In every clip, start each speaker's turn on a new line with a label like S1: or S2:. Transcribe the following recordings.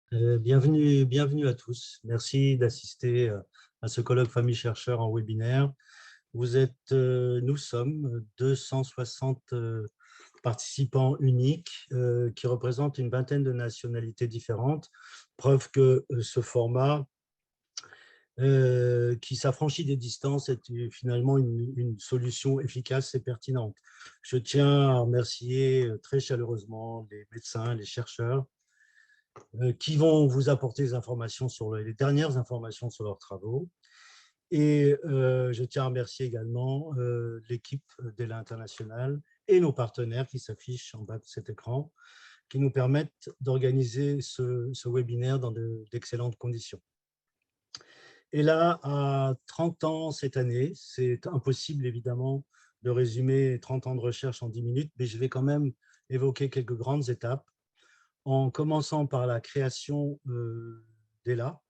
S1: Bienvenue à tous. Merci d'assister à ce colloque Famille Chercheurs en webinaire. Nous sommes 260 participants uniques qui représentent une vingtaine de nationalités différentes. Preuve que ce format qui s'affranchit des distances est finalement une solution efficace et pertinente. Je tiens à remercier très chaleureusement les médecins, les chercheurs qui vont vous apporter les dernières informations sur leurs travaux. Et je tiens à remercier également l'équipe d'ELA International et nos partenaires qui s'affichent en bas de cet écran, qui nous permettent d'organiser ce webinaire dans d'excellentes conditions. ELA a 30 ans cette année. C'est impossible, évidemment, de résumer 30 ans de recherche en 10 minutes, mais je vais quand même évoquer quelques grandes étapes, en commençant par la création d'ELA,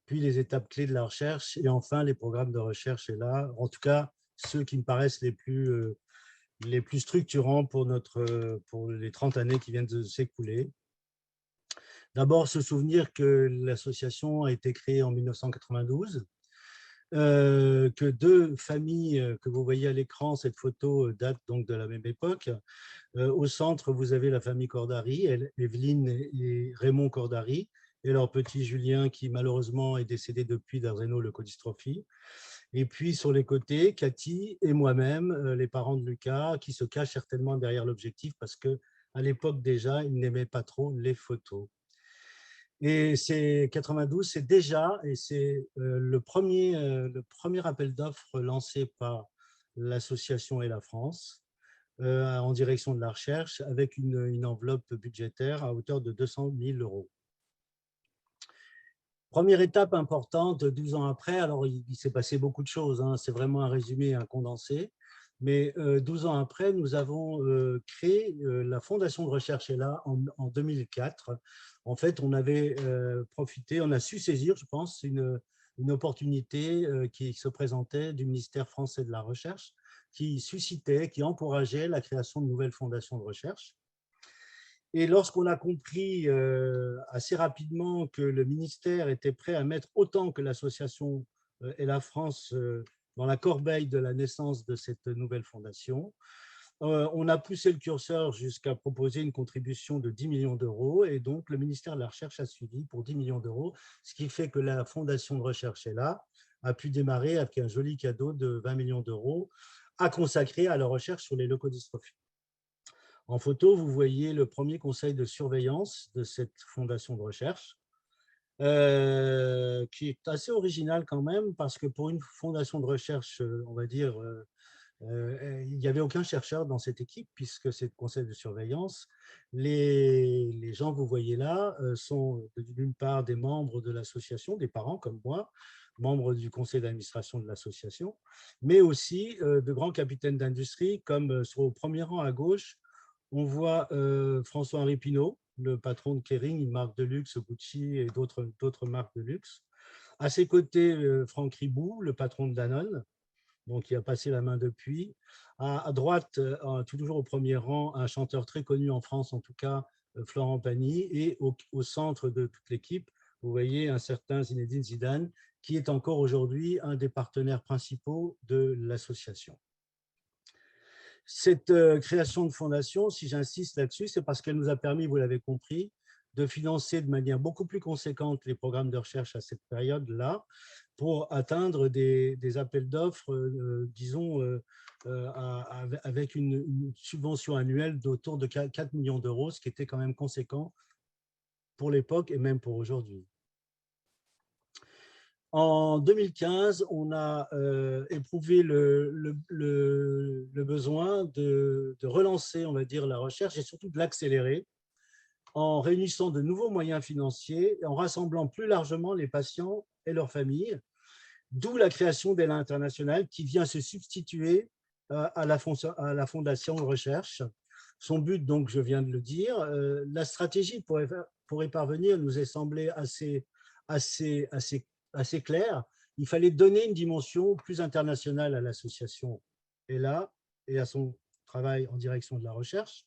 S1: puis les étapes clés de la recherche, et enfin les programmes de recherche ELA, en tout cas ceux qui me paraissent les plus structurants pour les 30 années qui viennent de s'écouler. D'abord, se souvenir que l'association a été créée en 1992, que deux familles que vous voyez à l'écran, cette photo date donc de la même époque. Au centre, vous avez la famille Cordari, Evelyne et Raymond Cordari, et leur petit Julien qui malheureusement est décédé depuis d'adrénoleucodystrophie. Et puis sur les côtés, Cathy et moi-même, les parents de Lucas, qui se cachent certainement derrière l'objectif parce qu'à l'époque déjà, ils n'aimaient pas trop les photos. Et c'est 92, c'est déjà, et c'est le premier appel d'offres lancé par l'association et la France en direction de la recherche avec une enveloppe budgétaire à hauteur de 200 000 €. Première étape importante, 12 ans après, alors il s'est passé beaucoup de choses, hein, c'est vraiment un résumé, un condensé, mais 12 ans après, nous avons créé la Fondation de recherche ELA en 2004. En fait, on avait profité, on a su saisir, je pense, une opportunité qui se présentait du ministère français de la Recherche, qui suscitait, qui encourageait la création de nouvelles fondations de recherche. Et lorsqu'on a compris assez rapidement que le ministère était prêt à mettre autant que l'association et la France dans la corbeille de la naissance de cette nouvelle fondation, on a poussé le curseur jusqu'à proposer une contribution de 10 millions d'euros, et donc le ministère de la Recherche a suivi pour 10 millions d'euros, ce qui fait que la fondation de recherche est là, a pu démarrer avec un joli cadeau de 20 millions d'euros à consacrer à la recherche sur les leucodystrophies. En photo, vous voyez le premier conseil de surveillance de cette fondation de recherche, qui est assez original quand même, parce que pour une fondation de recherche, on va dire, il n'y avait aucun chercheur dans cette équipe, puisque c'est le conseil de surveillance. Les gens que vous voyez là sont d'une part des membres de l'association, des parents comme moi, membres du conseil d'administration de l'association, mais aussi de grands capitaines d'industrie, comme sur au premier rang à gauche, on voit François-Henri Pinault, le patron de Kering, une marque de luxe, Gucci et d'autres marques de luxe. À ses côtés, Franck Ribou, le patron de Danone, donc qui a passé la main depuis. À droite, toujours au premier rang, un chanteur très connu en France, en tout cas, Florent Pagny. Et au centre de toute l'équipe, vous voyez un certain Zinedine Zidane, qui est encore aujourd'hui un des partenaires principaux de l'association. Cette création de fondation, si j'insiste là-dessus, c'est parce qu'elle nous a permis, vous l'avez compris, de financer de manière beaucoup plus conséquente les programmes de recherche à cette période-là, pour atteindre des appels d'offres, disons, avec une subvention annuelle d'autour de 4 millions d'euros, ce qui était quand même conséquent pour l'époque et même pour aujourd'hui. En 2015, on a éprouvé le besoin de relancer, on va dire, la recherche et surtout de l'accélérer en réunissant de nouveaux moyens financiers et en rassemblant plus largement les patients et leurs familles, d'où la création d'ELA International qui vient se substituer à la fondation de recherche. Son but, donc, je viens de le dire, la stratégie pour y parvenir nous est semblée assez clair. Il fallait donner une dimension plus internationale à l'association ELA et à son travail en direction de la recherche.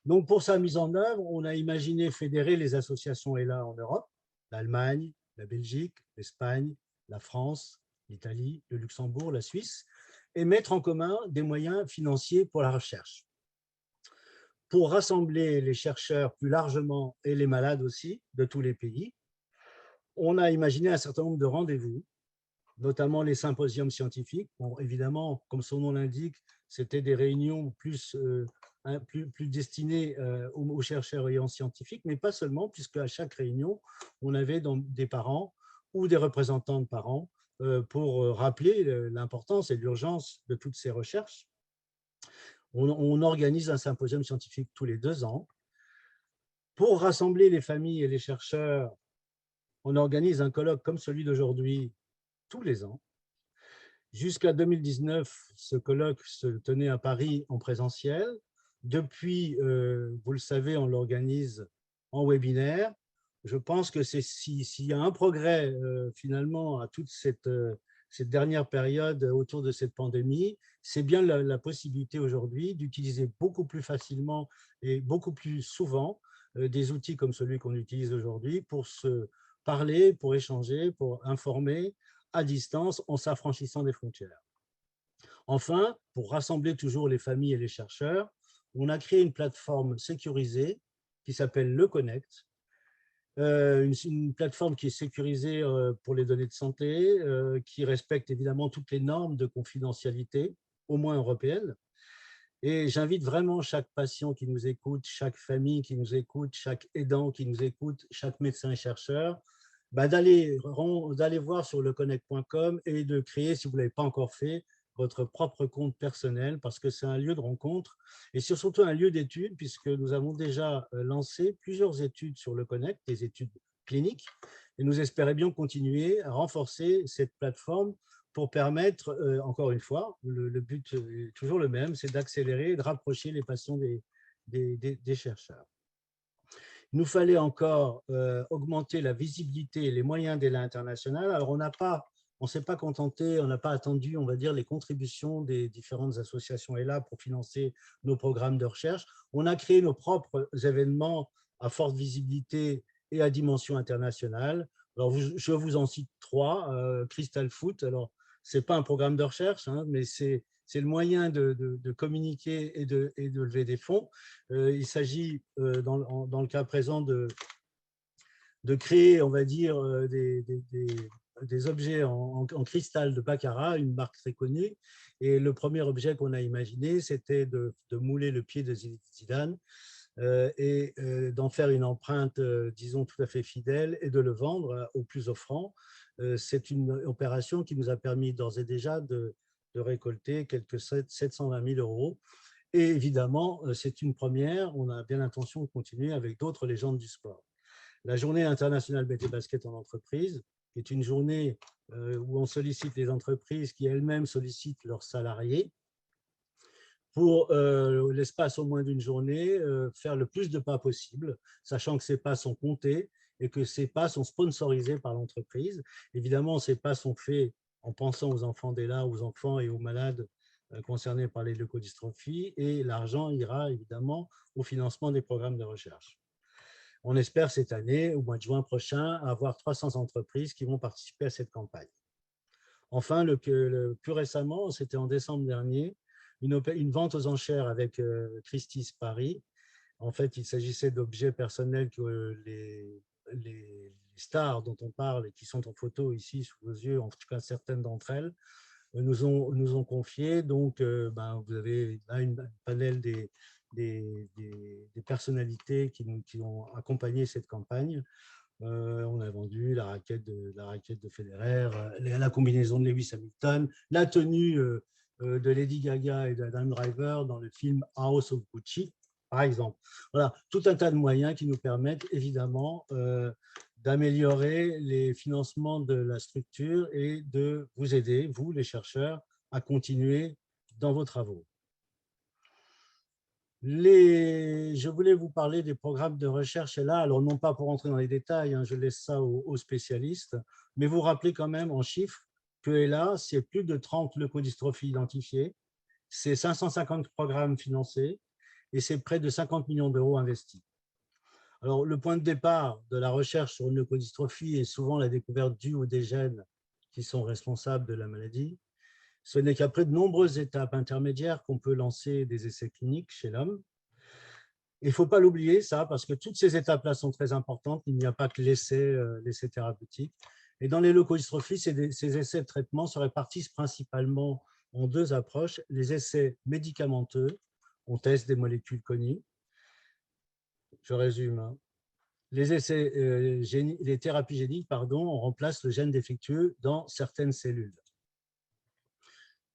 S1: Donc, pour sa mise en œuvre, on a imaginé fédérer les associations ELA en Europe, l'Allemagne, la Belgique, l'Espagne, la France, l'Italie, le Luxembourg, la Suisse, et mettre en commun des moyens financiers pour la recherche. Pour rassembler les chercheurs plus largement et les malades aussi de tous les pays, on a imaginé un certain nombre de rendez-vous, notamment les symposiums scientifiques. Bon, évidemment, comme son nom l'indique, c'était des réunions plus destinées aux chercheurs et aux scientifiques, mais pas seulement, puisque à chaque réunion, on avait des parents ou des représentants de parents pour rappeler l'importance et l'urgence de toutes ces recherches. On organise un symposium scientifique tous les 2 ans. Pour rassembler les familles et les chercheurs, on organise un colloque comme celui d'aujourd'hui tous les ans. Jusqu'à 2019, ce colloque se tenait à Paris en présentiel. Depuis, vous le savez, on l'organise en webinaire. Je pense que s'il y a un progrès finalement à toute cette dernière période autour de cette pandémie, c'est bien la possibilité aujourd'hui d'utiliser beaucoup plus facilement et beaucoup plus souvent des outils comme celui qu'on utilise aujourd'hui pour se parler, pour échanger, pour informer à distance en s'affranchissant des frontières. Enfin, pour rassembler toujours les familles et les chercheurs, on a créé une plateforme sécurisée qui s'appelle Le Connect, une plateforme qui est sécurisée pour les données de santé, qui respecte évidemment toutes les normes de confidentialité, au moins européennes. Et j'invite vraiment chaque patient qui nous écoute, chaque famille qui nous écoute, chaque aidant qui nous écoute, chaque médecin et chercheur, d'aller voir sur leconnect.com et de créer, si vous ne l'avez pas encore fait, votre propre compte personnel, parce que c'est un lieu de rencontre et c'est surtout un lieu d'étude, puisque nous avons déjà lancé plusieurs études sur le Connect, des études cliniques, et nous espérions continuer à renforcer cette plateforme pour permettre, encore une fois, le but est toujours le même, c'est d'accélérer et de rapprocher les patients des chercheurs. Il nous fallait encore augmenter la visibilité et les moyens d'ELA International. Alors, on ne s'est pas contenté, on n'a pas attendu, on va dire, les contributions des différentes associations ELA pour financer nos programmes de recherche. On a créé nos propres événements à forte visibilité et à dimension internationale. Alors, je vous en cite 3. Crystal Foot, alors, ce n'est pas un programme de recherche, hein, mais c'est le moyen de communiquer et de lever des fonds. Il s'agit, dans le cas présent, de créer, on va dire, des objets en cristal de baccarat, une marque très connue. Et le premier objet qu'on a imaginé, c'était de mouler le pied de Zidane et d'en faire une empreinte, disons, tout à fait fidèle et de le vendre au plus offrant. C'est une opération qui nous a permis d'ores et déjà de récolter quelques 720 000 €. Et évidemment, c'est une première. On a bien l'intention de continuer avec d'autres légendes du sport. La journée internationale BT Basket en entreprise est une journée où on sollicite les entreprises qui elles-mêmes sollicitent leurs salariés pour l'espace au moins d'une journée, faire le plus de pas possible, sachant que ces pas sont comptés et que ces pas sont sponsorisés par l'entreprise. Évidemment, ces pas sont faits en pensant aux enfants d'ELA, aux enfants et aux malades concernés par les leucodystrophies, et l'argent ira évidemment au financement des programmes de recherche. On espère cette année, au mois de juin prochain, avoir 300 entreprises qui vont participer à cette campagne. Enfin, plus récemment, c'était en décembre dernier, une vente aux enchères avec Christie's Paris. En fait, il s'agissait d'objets personnels que les stars dont on parle et qui sont en photo ici sous vos yeux, en tout cas certaines d'entre elles, nous ont confié. Donc, vous avez là un panel des personnalités qui ont accompagné cette campagne. On a vendu la raquette de Federer, la combinaison de Lewis Hamilton, la tenue de Lady Gaga et d'Adam Driver dans le film House of Gucci, par exemple. Voilà, tout un tas de moyens qui nous permettent évidemment d'améliorer les financements de la structure et de vous aider, vous les chercheurs, à continuer dans vos travaux. Je voulais vous parler des programmes de recherche, et là, alors non pas pour entrer dans les détails, hein, je laisse ça aux spécialistes, mais vous rappelez quand même en chiffres que là, c'est plus de 30 leucodystrophies identifiées, c'est 550 programmes financés, et c'est près de 50 millions d'euros investis. Alors, le point de départ de la recherche sur une leukodystrophie est souvent la découverte du ou des gènes qui sont responsables de la maladie. Ce n'est qu'après de nombreuses étapes intermédiaires qu'on peut lancer des essais cliniques chez l'homme. Il ne faut pas l'oublier, ça, parce que toutes ces étapes-là sont très importantes. Il n'y a pas que l'essai thérapeutique. Et dans les leukodystrophies, ces essais de traitement se répartissent principalement en deux approches. Les essais médicamenteux, on teste des molécules connues. Je résume. Hein. Les thérapies géniques, pardon, on remplace le gène défectueux dans certaines cellules.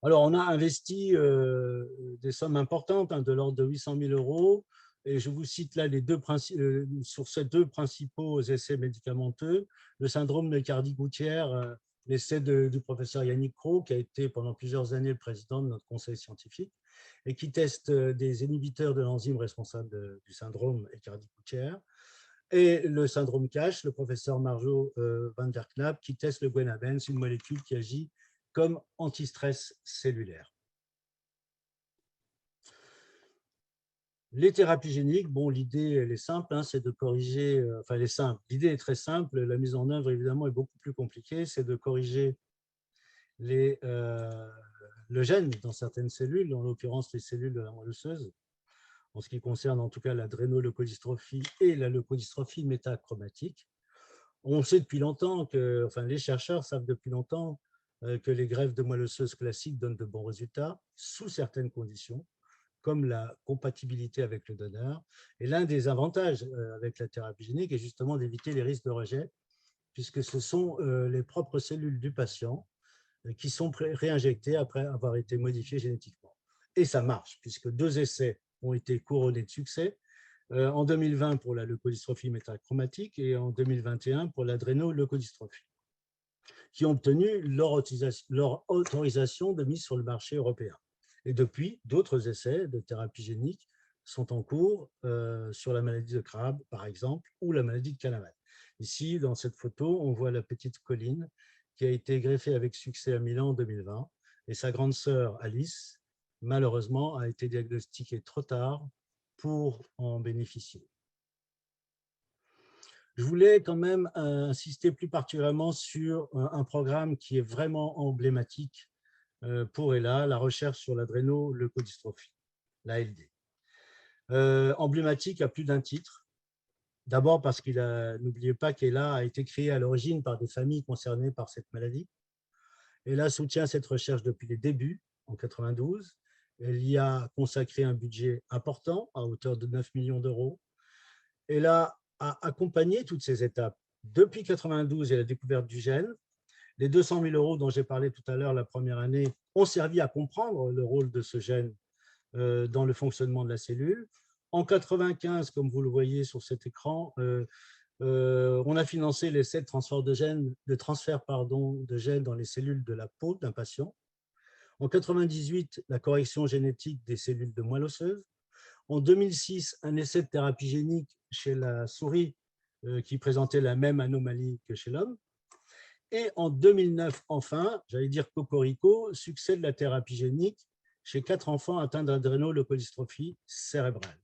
S1: Alors, on a investi des sommes importantes, hein, de l'ordre de 800 000 euros. Et je vous cite là sur ces deux principaux essais médicamenteux, le syndrome de Cardi-Gouttière, l'essai du professeur Yannick Cros, qui a été pendant plusieurs années le président de notre conseil scientifique, et qui teste des inhibiteurs de l'enzyme responsable du syndrome Cardi-Gouttière, et le syndrome CASH, le professeur Marjo van der Knaap, qui teste le Guenabens, une molécule qui agit comme antistress cellulaire. Les thérapies géniques, bon, l'idée, elle est simple, hein, c'est de corriger, enfin, elle est simple, l'idée est très simple, la mise en œuvre, évidemment, est beaucoup plus compliquée, c'est de corriger le gène dans certaines cellules, en l'occurrence les cellules de la moelle osseuse, en ce qui concerne en tout cas l'adrénoleukodystrophie et la leukodystrophie métachromatique. On sait depuis longtemps que, enfin, les chercheurs savent depuis longtemps que les greffes de moelle osseuse classiques donnent de bons résultats sous certaines conditions, comme la compatibilité avec le donneur. Et l'un des avantages avec la thérapie génique est justement d'éviter les risques de rejet, puisque ce sont les propres cellules du patient qui sont réinjectées après avoir été modifiées génétiquement. Et ça marche, puisque 2 essais ont été couronnés de succès, en 2020 pour la leukodystrophie métachromatique et en 2021 pour l'adrénoleukodystrophie, qui ont obtenu leur autorisation de mise sur le marché européen. Et depuis, d'autres essais de thérapie génique sont en cours sur la maladie de Crabbe, par exemple, ou la maladie de Canavan. Ici, dans cette photo, on voit la petite Colline qui a été greffée avec succès à Milan en 2020, et sa grande sœur Alice, malheureusement, a été diagnostiquée trop tard pour en bénéficier. Je voulais quand même insister plus particulièrement sur un programme qui est vraiment emblématique pour ELA, la recherche sur l'adrénoleukodystrophie, l'ALD. Emblématique à plus d'un titre. D'abord parce qu'il n'oubliez pas qu'ELA a été créée à l'origine par des familles concernées par cette maladie. ELA soutient cette recherche depuis les débuts, en 92. Elle y a consacré un budget important à hauteur de 9 millions d'euros. ELA a accompagné toutes ces étapes. Depuis 92 et la découverte du gène, les 200 000 euros dont j'ai parlé tout à l'heure la première année ont servi à comprendre le rôle de ce gène dans le fonctionnement de la cellule. En 95, comme vous le voyez sur cet écran, on a financé l'essai de transfert de gènes dans les cellules de la peau d'un patient. En 98, la correction génétique des cellules de moelle osseuse. En 2006, un essai de thérapie génique chez la souris qui présentait la même anomalie que chez l'homme. Et en 2009, enfin, j'allais dire cocorico, succès de la thérapie génique chez 4 enfants atteints d'adrénoleukodystrophie cérébrale.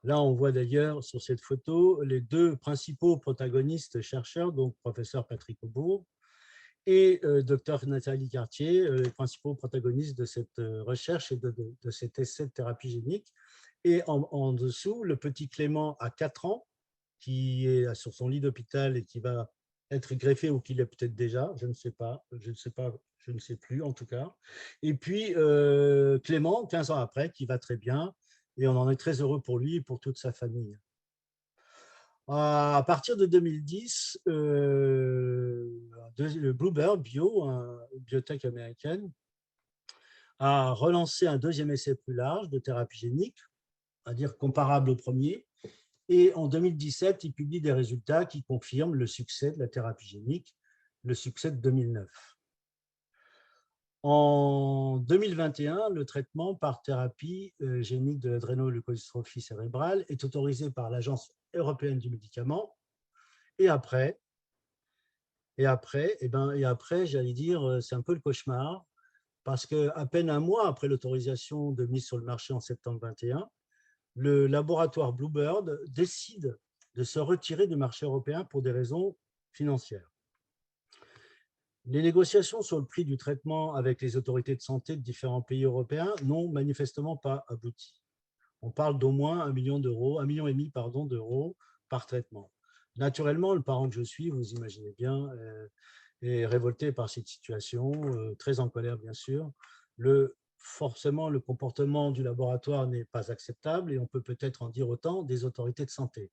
S1: Là, on voit d'ailleurs sur cette photo les 2 principaux protagonistes chercheurs, donc professeur Patrick Aubourg et docteur Nathalie Cartier, les principaux protagonistes de cette recherche et de cet essai de thérapie génique. Et en dessous, le petit Clément à 4 ans, qui est sur son lit d'hôpital et qui va être greffé ou qui l'est peut-être déjà, je ne sais pas, je ne sais plus en tout cas. Et puis Clément, 15 ans après, qui va très bien, et on en est très heureux pour lui et pour toute sa famille. À partir de 2010, le Bluebird Bio, une biotech américaine, a relancé un deuxième essai plus large de thérapie génique, à dire comparable au premier. Et en 2017, il publie des résultats qui confirment le succès de la thérapie génique, le succès de 2009. En 2021, le traitement par thérapie génique de l'adrénoleukodystrophie cérébrale est autorisé par l'Agence européenne du médicament. Et après, j'allais dire, c'est un peu le cauchemar, parce qu'à peine un mois après l'autorisation de mise sur le marché en septembre 21, le laboratoire Bluebird décide de se retirer du marché européen pour des raisons financières. Les négociations sur le prix du traitement avec les autorités de santé de différents pays européens n'ont manifestement pas abouti. On parle d'au moins 1 million d'euros, 1,5 million pardon, d'euros par traitement. Naturellement, le parent que je suis, vous imaginez bien, est révolté par cette situation, très en colère bien sûr. Forcément, le comportement du laboratoire n'est pas acceptable et on peut peut-être en dire autant des autorités de santé.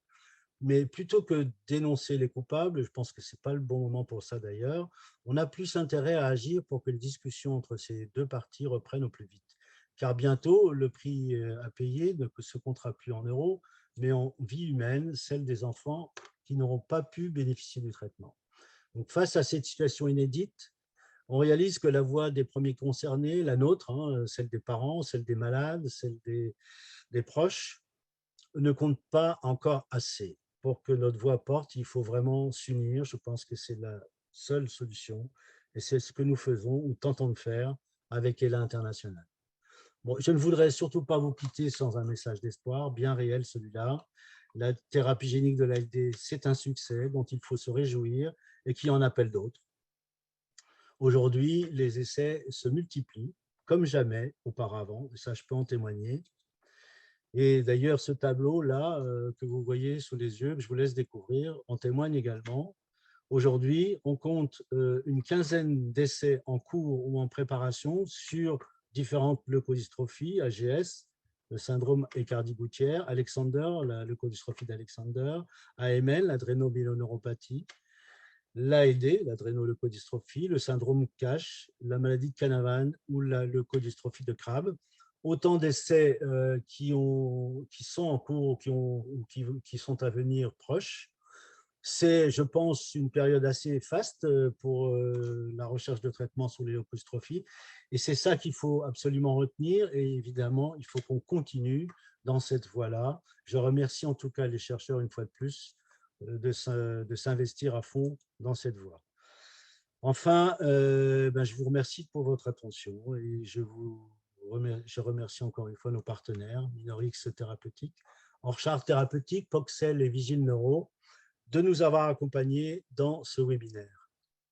S1: Mais plutôt que dénoncer les coupables, je pense que ce n'est pas le bon moment pour ça d'ailleurs, on a plus intérêt à agir pour que les discussions entre ces deux parties reprennent au plus vite. Car bientôt, le prix à payer ne se comptera plus en euros, mais en vie humaine, celle des enfants qui n'auront pas pu bénéficier du traitement. Donc, face à cette situation inédite, on réalise que la voix des premiers concernés, la nôtre, hein, celle des parents, celle des malades, celle des proches, ne compte pas encore assez. Pour que notre voix porte, il faut vraiment s'unir. Je pense que c'est la seule solution. Et c'est ce que nous faisons ou tentons de faire avec ELA International. Bon, je ne voudrais surtout pas vous quitter sans un message d'espoir, bien réel celui-là. La thérapie génique de l'ALD, c'est un succès dont il faut se réjouir et qui en appelle d'autres. Aujourd'hui, les essais se multiplient comme jamais auparavant, et ça je peux en témoigner. Et d'ailleurs, ce tableau-là que vous voyez sous les yeux, que je vous laisse découvrir, en témoigne également. Aujourd'hui, on compte une quinzaine d'essais en cours ou en préparation sur différentes leukodystrophies, AGS, le syndrome Aicardi-Gouttière, Alexander, la leukodystrophie d'Alexander, AML, l'adrénomyéloneuropathie, l'AED, l'adrénoleukodystrophie, le syndrome CASH, la maladie de Canavan ou la leukodystrophie de Crabbe. Autant d'essais qui sont en cours ou qui sont à venir proches. C'est, je pense, une période assez faste pour la recherche de traitement sur les leukodystrophies. Et c'est ça qu'il faut absolument retenir. Et évidemment, il faut qu'on continue dans cette voie-là. Je remercie en tout cas les chercheurs, une fois de plus, de s'investir à fond dans cette voie. Enfin, je vous remercie pour votre attention et je remercie encore une fois nos partenaires, Minorix Thérapeutique, Orchard Thérapeutique, Poxel et Vigile Neuro, de nous avoir accompagnés dans ce webinaire.